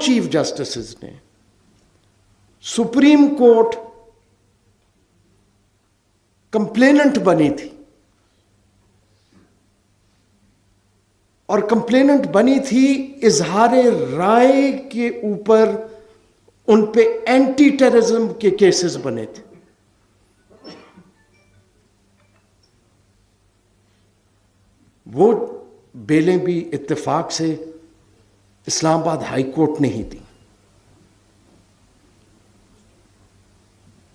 Chief justices نے supreme court complainant بنی تھی، اور کمپلیننٹ بنی تھی اظہار رائے کے اوپر، ان پہ اینٹی ٹیررزم کے کیسز بنے تھے. وہ بیلیں بھی اتفاق سے اسلام آباد ہائی کورٹ نے ہی دی.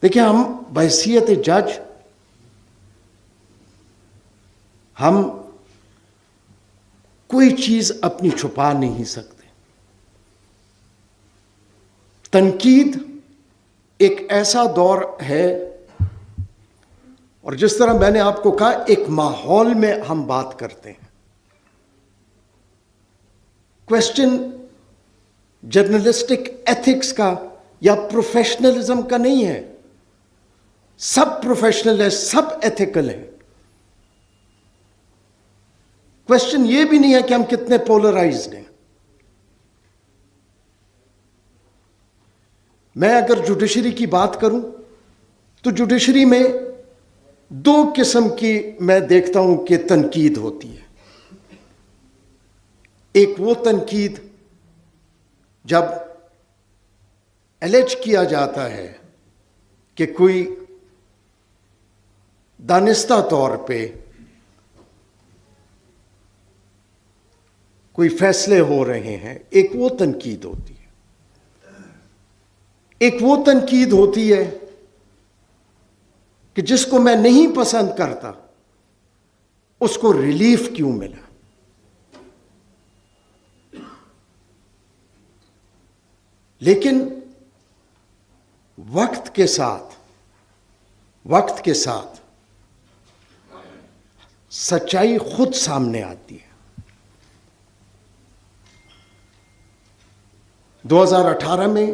دیکھیں، ہم بحیثیت جج ہم کوئی چیز اپنی چھپا نہیں سکتے. تنقید ایک ایسا دور ہے، اور جس طرح میں نے آپ کو کہا، ایک ماحول میں ہم بات کرتے ہیں. کویسچن جرنلسٹک ایتھکس کا یا پروفیشنلزم کا نہیں ہے. سب پروفیشنل ہے، سب ایتھیکل ہیں. کویسچن یہ بھی نہیں ہے کہ ہم کتنے پولرائزڈ ہیں. میں اگر جوڈیشری کی بات کروں تو جوڈیشری میں دو قسم کی میں دیکھتا ہوں کہ تنقید ہوتی ہے. ایک وہ تنقید جب الیج کیا جاتا ہے کہ کوئی دانستہ طور پہ کوئی فیصلے ہو رہے ہیں، ایک وہ تنقید ہوتی ہے. ایک وہ تنقید ہوتی ہے کہ جس کو میں نہیں پسند کرتا اس کو ریلیف کیوں ملا. لیکن وقت کے ساتھ سچائی خود سامنے آتی ہے. 2018 میں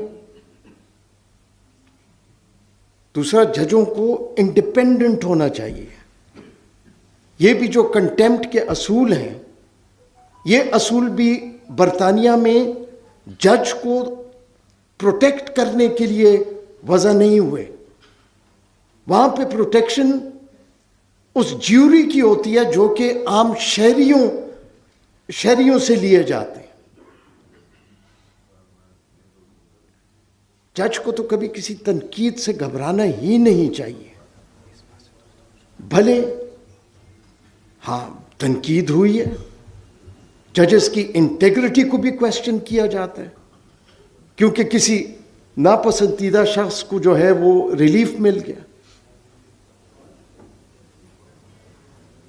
دوسرا، ججوں کو انڈیپینڈنٹ ہونا چاہیے. یہ بھی جو کنٹیمپٹ کے اصول ہیں، یہ اصول بھی برطانیہ میں جج کو پروٹیکٹ کرنے کے لیے وضع نہیں ہوئے. وہاں پہ پروٹیکشن اس جیوری کی ہوتی ہے جو کہ عام شہریوں سے لیے جاتے ہیں. جج کو تو کبھی کسی تنقید سے گھبرانا ہی نہیں چاہیے. بھلے ہاں تنقید ہوئی ہے، ججز کی انٹیگریٹی کو بھی کویسچن کیا جاتا ہے، کیونکہ کسی ناپسندیدہ شخص کو جو ہے وہ ریلیف مل گیا.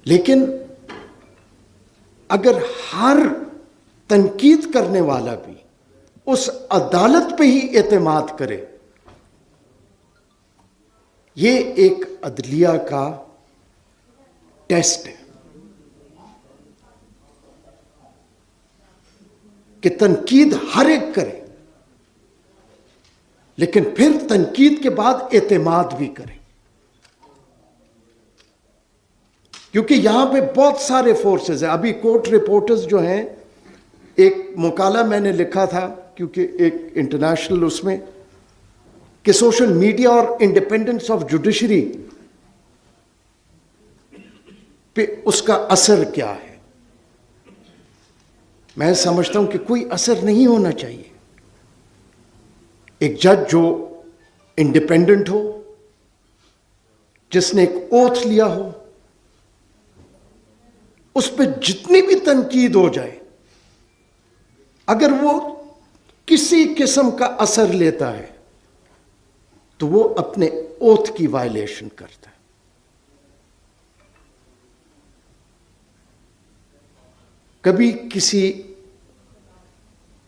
لیکن اگر ہر تنقید کرنے والا بھی اس عدالت پہ ہی اعتماد کرے، یہ ایک عدلیہ کا ٹیسٹ ہے کہ تنقید ہر ایک کرے، لیکن پھر تنقید کے بعد اعتماد بھی کرے. کیونکہ یہاں پہ بہت سارے فورسز ہیں. ابھی کورٹ رپورٹرز جو ہیں، ایک مقالہ میں نے لکھا تھا، کیونکہ ایک انٹرنیشنل اس میں، کہ سوشل میڈیا اور انڈیپینڈنس آف جوڈیشری پہ اس کا اثر کیا ہے. میں سمجھتا ہوں کہ کوئی اثر نہیں ہونا چاہیے. ایک جج جو انڈیپینڈنٹ ہو، جس نے ایک اوتھ لیا ہو، اس پہ جتنی بھی تنقید ہو جائے، اگر وہ کسی قسم کا اثر لیتا ہے تو وہ اپنے اوتھ کی وائلیشن کرتا ہے. کبھی کسی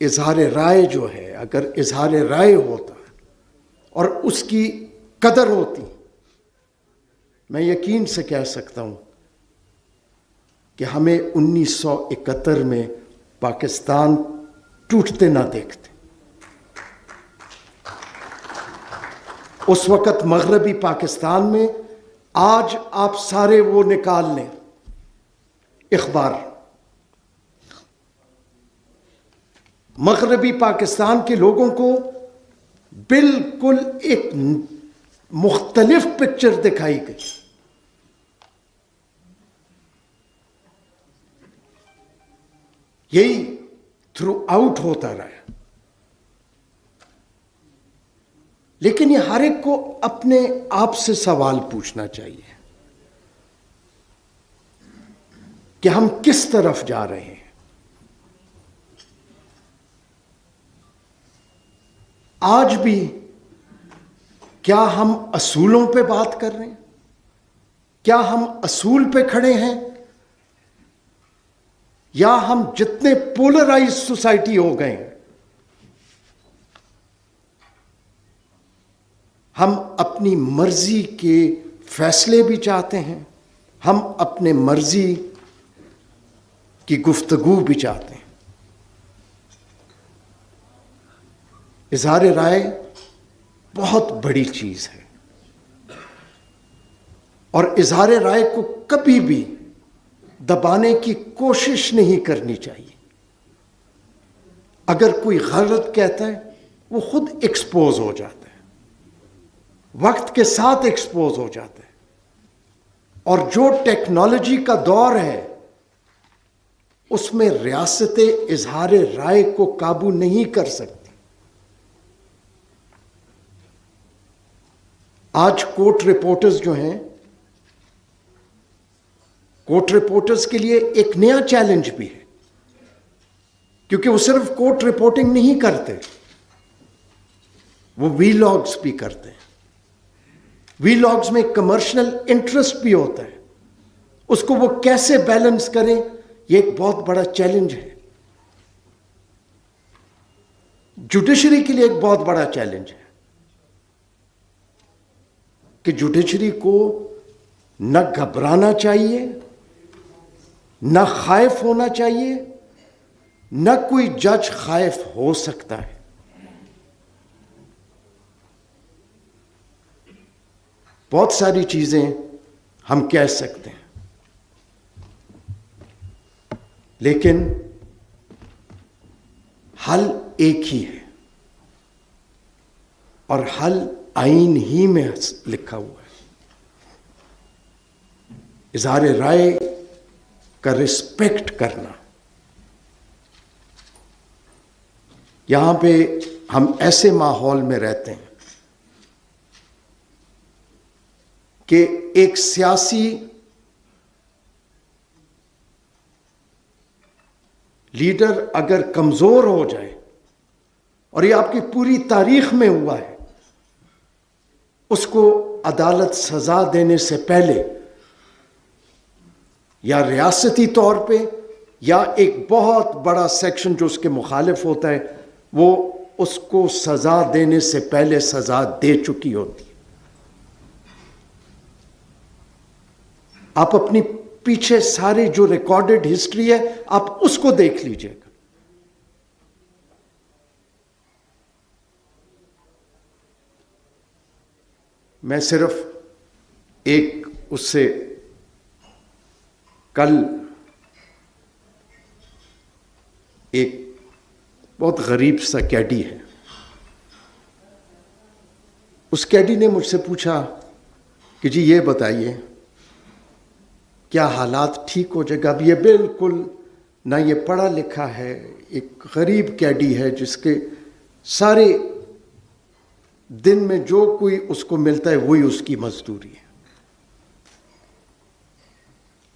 اظہار رائے جو ہے، اگر اظہار رائے ہوتا ہے اور اس کی قدر ہوتی، میں یقین سے کہہ سکتا ہوں کہ ہمیں 1971 میں پاکستان ٹوٹتے نہ دیکھتے. اس وقت مغربی پاکستان میں، آج آپ سارے وہ نکال لیں اخبار، مغربی پاکستان کے لوگوں کو بالکل ایک مختلف پکچر دکھائی گئی. یہی تھرو آؤٹ ہوتا رہا. لیکن یہ ہر ایک کو اپنے آپ سے سوال پوچھنا چاہیے کہ ہم کس طرف جا رہے ہیں. آج بھی کیا ہم اصولوں پہ بات کر رہے ہیں؟ کیا ہم اصول پہ کھڑے ہیں؟ یا ہم جتنے پولرائز سوسائٹی ہو گئے ہیں، ہم اپنی مرضی کے فیصلے بھی چاہتے ہیں، ہم اپنے مرضی کی گفتگو بھی چاہتے ہیں. اظہار رائے بہت بڑی چیز ہے، اور اظہار رائے کو کبھی بھی دبانے کی کوشش نہیں کرنی چاہیے. اگر کوئی غلط کہتا ہے وہ خود ایکسپوز ہو جاتا ہے، وقت کے ساتھ ایکسپوز ہو جاتا ہے. اور جو ٹیکنالوجی کا دور ہے اس میں ریاستیں اظہار رائے کو قابو نہیں کر سکتی. آج کورٹ رپورٹرز جو ہیں، کورٹ رپورٹرز کے لیے ایک نیا چیلنج بھی ہے، کیونکہ وہ صرف کورٹ رپورٹنگ نہیں کرتے، وہ وی لاگز بھی کرتے ہیں. وی لاگز میں کمرشل انٹرسٹ بھی ہوتا ہے، اس کو وہ کیسے بیلنس کریں، یہ ایک بہت بڑا چیلنج ہے. جوڈیشری کے لیے ایک بہت بڑا چیلنج ہے کہ جوڈیشری کو نہ گھبرانا چاہیے، نہ خائف ہونا چاہیے، نہ کوئی جج خائف ہو سکتا ہے. بہت ساری چیزیں ہم کہہ سکتے ہیں، لیکن حل ایک ہی ہے، اور حل آئین ہی میں لکھا ہوا ہے. اظہار رائے کا رسپیکٹ کرنا. یہاں پہ ہم ایسے ماحول میں رہتے ہیں کہ ایک سیاسی لیڈر اگر کمزور ہو جائے، اور یہ آپ کی پوری تاریخ میں ہوا ہے، اس کو عدالت سزا دینے سے پہلے یا ریاستی طور پہ یا ایک بہت بڑا سیکشن جو اس کے مخالف ہوتا ہے، وہ اس کو سزا دینے سے پہلے سزا دے چکی ہوتی ہے. آپ اپنی پیچھے سارے جو ریکارڈڈ ہسٹری ہے آپ اس کو دیکھ لیجئے گا. میں صرف ایک اس سے کل ایک بہت غریب سا کیڈی ہے، اس کیڈی نے مجھ سے پوچھا کہ جی یہ بتائیے کیا حالات ٹھیک ہو جائے گا. اب یہ بالکل نہ یہ پڑھا لکھا ہے، ایک غریب کیڈی ہے جس کے سارے دن میں جو کوئی اس کو ملتا ہے وہی اس کی مزدوری ہے.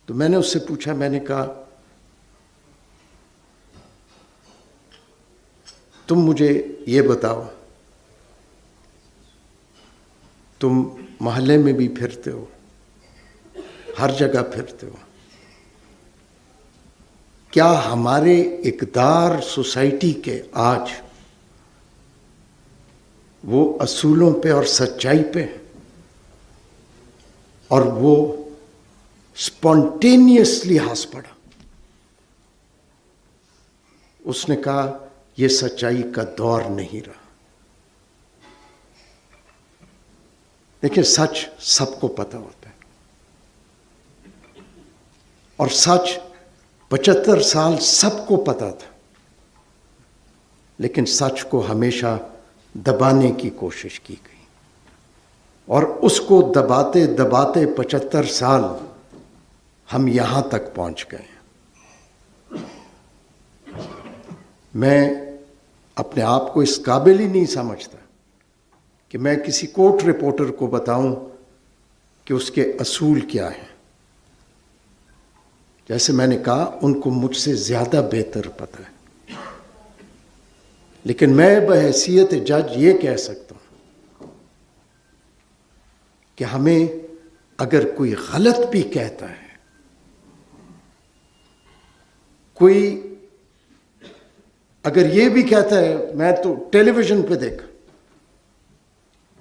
تو میں نے اس سے پوچھا، میں نے کہا تم مجھے یہ بتاؤ، تم محلے میں بھی پھرتے ہو، ہر جگہ پھرتے ہو، کیا ہمارے اقدار سوسائٹی کے آج وہ اصولوں پہ اور سچائی پہ، اور وہ اسپونٹینیسلی ہنس پڑا. اس نے کہا یہ سچائی کا دور نہیں رہا. دیکھیں سچ سب کو پتہ ہوتا ہے، اور سچ 75 سال سب کو پتہ تھا. لیکن سچ کو ہمیشہ دبانے کی کوشش کی گئی، اور اس کو دباتے دباتے 75 سال ہم یہاں تک پہنچ گئے۔ میں اپنے آپ کو اس قابل ہی نہیں سمجھتا کہ میں کسی کورٹ رپورٹر کو بتاؤں کہ اس کے اصول کیا ہیں۔ جیسے میں نے کہا، ان کو مجھ سے زیادہ بہتر پتہ ہے، لیکن میں بحیثیت جج یہ کہہ سکتا ہوں کہ ہمیں اگر کوئی غلط بھی کہتا ہے، کوئی اگر یہ بھی کہتا ہے، میں تو ٹیلی ویژن پہ دیکھا،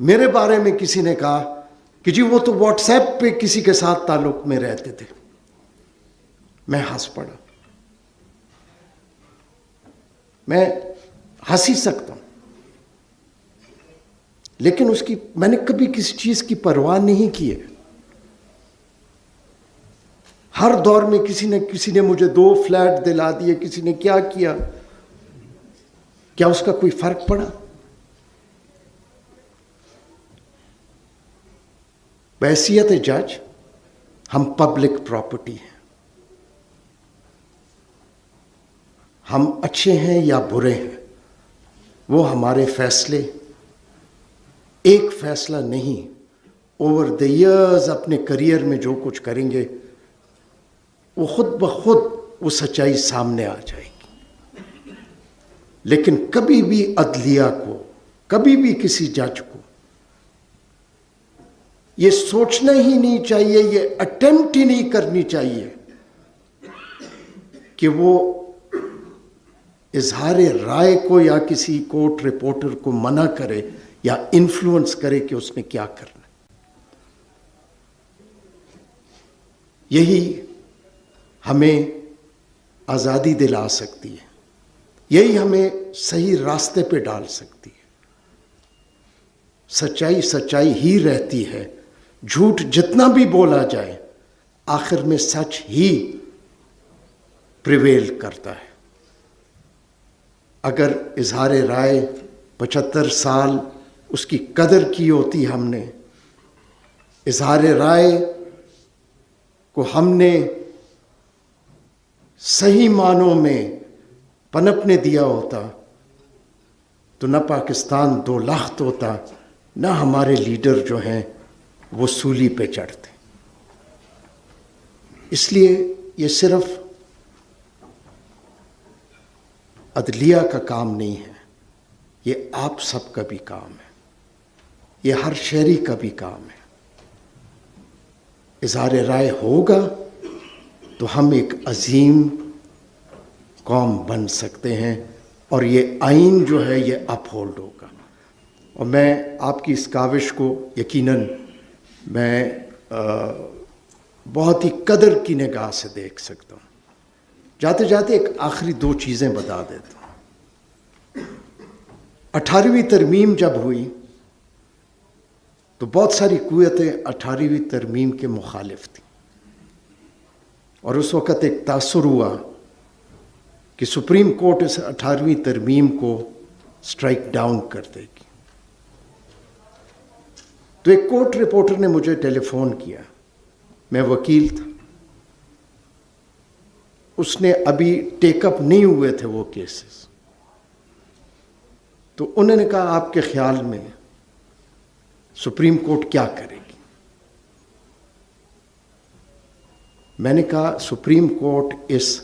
میرے بارے میں کسی نے کہا کہ جی وہ تو واٹس ایپ پہ کسی کے ساتھ تعلق میں رہتے تھے، میں ہنس پڑا۔ میں ہنس ہی سکتا ہوں، لیکن میں نے کبھی کسی چیز کی پرواہ نہیں کی ہے۔ ہر دور میں کسی نے مجھے 2 فلیٹ دلا دیے، کسی نے کیا کیا، کیا اس کا کوئی فرق پڑا؟ بحیثیت جج ہم پبلک پراپرٹی ہیں، ہم اچھے ہیں یا برے ہیں، وہ ہمارے فیصلے ایک فیصلہ نہیں، اوور دی ایئرز اپنے کریئر میں جو کچھ کریں گے وہ خود بخود وہ سچائی سامنے آ جائے گی۔ لیکن کبھی بھی عدلیہ کو، کبھی بھی کسی جج کو یہ سوچنا ہی نہیں چاہیے، یہ اٹیمپٹ ہی نہیں کرنی چاہیے کہ وہ اظہار رائے کو یا کسی کورٹ رپورٹر کو منع کرے یا انفلوئنس کرے کہ اس نے کیا کرنا۔ یہی ہمیں آزادی دلا سکتی ہے، یہی ہمیں صحیح راستے پہ ڈال سکتی ہے۔ سچائی سچائی ہی رہتی ہے، جھوٹ جتنا بھی بولا جائے آخر میں سچ ہی پریویل کرتا ہے۔ اگر اظہار رائے 75 سال اس کی قدر کی ہوتی، ہم نے اظہار رائے کو ہم نے صحیح معنوں میں پنپنے دیا ہوتا تو نہ پاکستان 2 لخت ہوتا، نہ ہمارے لیڈر جو ہیں وہ سولی پہ چڑھتے۔ اس لیے یہ صرف عدلیہ کا کام نہیں ہے، یہ آپ سب کا بھی کام ہے، یہ ہر شہری کا بھی کام ہے۔ اظہار رائے ہوگا تو ہم ایک عظیم قوم بن سکتے ہیں، اور یہ آئین جو ہے یہ اپ ہولڈ ہوگا۔ اور میں آپ کی اس کاوش کو یقیناً میں بہت ہی قدر کی نگاہ سے دیکھ سکتا ہوں۔ جاتے جاتے ایک آخری 2 چیزیں بتا دیتا ہوں۔ 18ویں ترمیم جب ہوئی تو بہت ساری قوتیں 18ویں ترمیم کے مخالف تھیں، اور اس وقت ایک تاثر ہوا کہ سپریم کورٹ اس 18ویں ترمیم کو سٹرائک ڈاؤن کر دے گی۔ تو ایک کورٹ رپورٹر نے مجھے ٹیلی فون کیا، میں وکیل تھا، اس نے ابھی ٹیک اپ نہیں ہوئے تھے وہ کیسز، تو انہوں نے کہا آپ کے خیال میں سپریم کورٹ کیا کرے گی؟ میں نے کہا سپریم کورٹ اس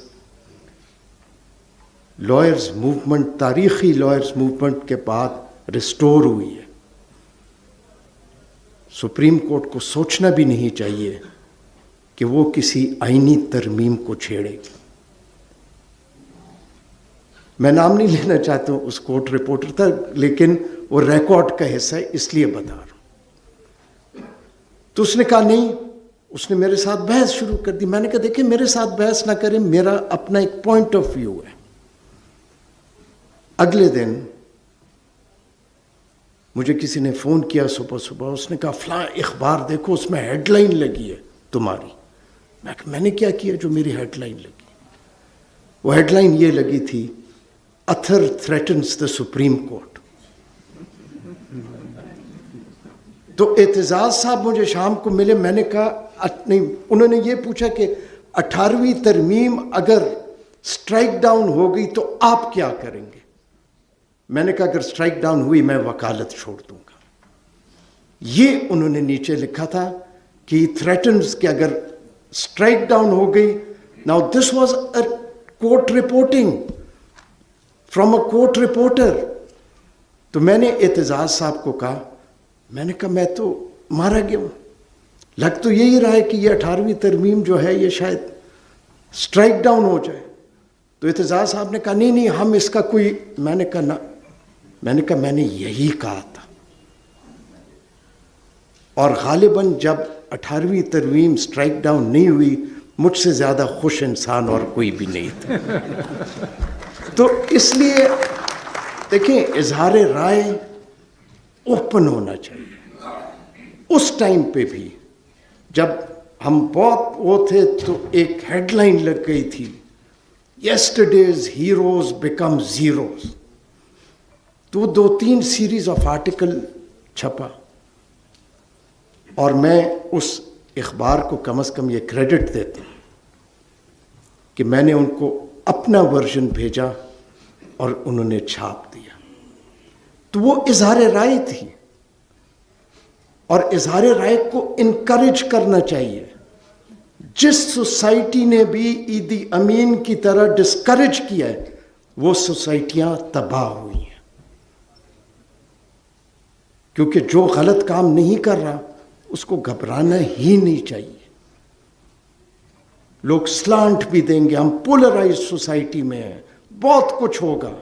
لائرز موومنٹ، تاریخی لائرز موومنٹ کے بعد ریسٹور ہوئی ہے، سپریم کورٹ کو سوچنا بھی نہیں چاہیے کہ وہ کسی آئینی ترمیم کو چھیڑے گی۔ میں نام نہیں لینا چاہتا ہوں اس کورٹ رپورٹر تھا، لیکن وہ ریکارڈ کا حصہ ہے اس لیے بتا رہا ہوں۔ تو اس نے کہا نہیں، اس نے میرے ساتھ بحث شروع کر دی۔ میں نے کہا دیکھیں میرے ساتھ بحث نہ کریں، میرا اپنا ایک پوائنٹ آف ویو ہے۔ اگلے دن مجھے کسی نے فون کیا صبح، اس نے کہا فلاں اخبار دیکھو اس میں ہیڈ لائن لگی ہے تمہاری۔ میں نے کیا کیا جو میری ہیڈ لائن لگی؟ وہ ہیڈ لائن یہ لگی تھی، Athar threatens the Supreme Court. تو اعتزاز صاحب مجھے شام کو ملے, میں نے کہا نہیں, انہوں نے یہ پوچھا کہ 18ویں ترمیم اگر اسٹرائک ڈاؤن ہو گئی تو آپ کیا کریں گے؟ میں نے کہا اگر اسٹرائک ڈاؤن ہوئی میں وکالت چھوڑ دوں گا. یہ انہوں نے نیچے لکھا تھا کہ تھریٹنز کہ اگر اسٹرائک ڈاؤن ہو گئی. Now this was a court reporting from a court reporter. تو میں نے اعتزاز صاحب کو کہا, میں نے کہا میں تو مارا گیا ہوں, لگ تو یہی رہا ہے کہ یہ 18ویں ترمیم جو ہے یہ شاید اسٹرائک ڈاؤن ہو جائے. تو اعتزاز صاحب نے کہا نہیں ہم اس کا کوئی, میں نے کہا نا, میں نے کہا میں نے یہی کہا تھا. اور غالباً جب 18ویں ترمیم اسٹرائک ڈاؤن نہیں ہوئی, مجھ سے زیادہ خوش انسان اور کوئی بھی نہیں تھا. تو اس لیے دیکھیں, اظہار رائے اوپن ہونا چاہیے. اس ٹائم پہ بھی جب ہم بہت وہ تھے تو ایک ہیڈ لائن لگ گئی تھی, یسٹرڈیز ہیروز بیکم زیروز. تو 2-3 سیریز آف آرٹیکل چھپا, اور میں اس اخبار کو کم از کم یہ کریڈٹ دیتا ہوں کہ میں نے ان کو اپنا ورژن بھیجا اور انہوں نے چھاپ دیا. تو وہ اظہار رائے تھی, اور اظہار رائے کو انکریج کرنا چاہیے. جس سوسائٹی نے بھی عیدی امین کی طرح ڈسکریج کیا ہے وہ سوسائٹیاں تباہ ہوئی ہیں, کیونکہ جو غلط کام نہیں کر رہا اس کو گھبرانا ہی نہیں چاہیے. لوگ سلانٹ بھی دیں گے, ہم پولرائز سوسائٹی میں ہیں, بہت کچھ ہوگا,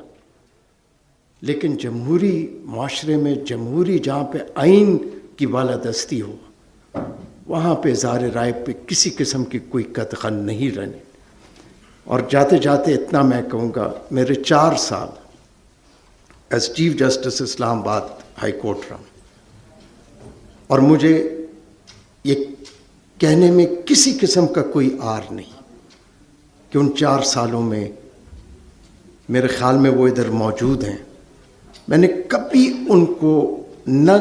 لیکن جمہوری معاشرے میں, جمہوری جہاں پہ آئین کی بالادستی ہو, وہاں پہ اظہار رائے پہ کسی قسم کی کوئی قدغن نہیں رہنے. اور جاتے جاتے اتنا میں کہوں گا, میرے 4 سال ایز چیف جسٹس اسلام آباد ہائی کورٹ رہا, اور مجھے یہ کہنے میں کسی قسم کا کوئی آر نہیں کہ ان 4 سالوں میں, میرے خیال میں وہ ادھر موجود ہیں, میں نے کبھی ان کو نہ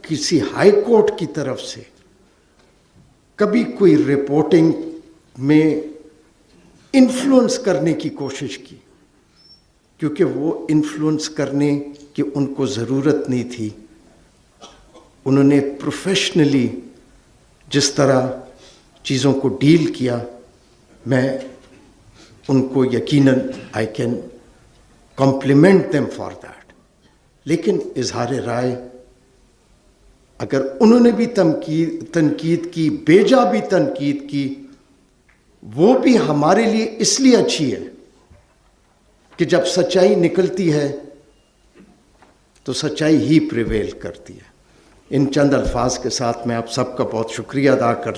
کسی ہائی کورٹ کی طرف سے کبھی کوئی رپورٹنگ میں انفلوئنس کرنے کی کوشش کی, کیونکہ وہ انفلوئنس کرنے کی ان کو ضرورت نہیں تھی. انہوں نے پروفیشنلی جس طرح چیزوں کو ڈیل کیا, میں ان کو یقیناً I can complement them for that. لیکن اظہار رائے اگر انہوں نے بھی تنقید کی, بیجا بھی تنقید کی, وہ بھی ہمارے لیے اس لیے اچھی ہے کہ جب سچائی نکلتی ہے تو سچائی ہی پریویل کرتی ہے. ان چند الفاظ کے ساتھ میں آپ سب کا بہت شکریہ ادا کرتا ہوں.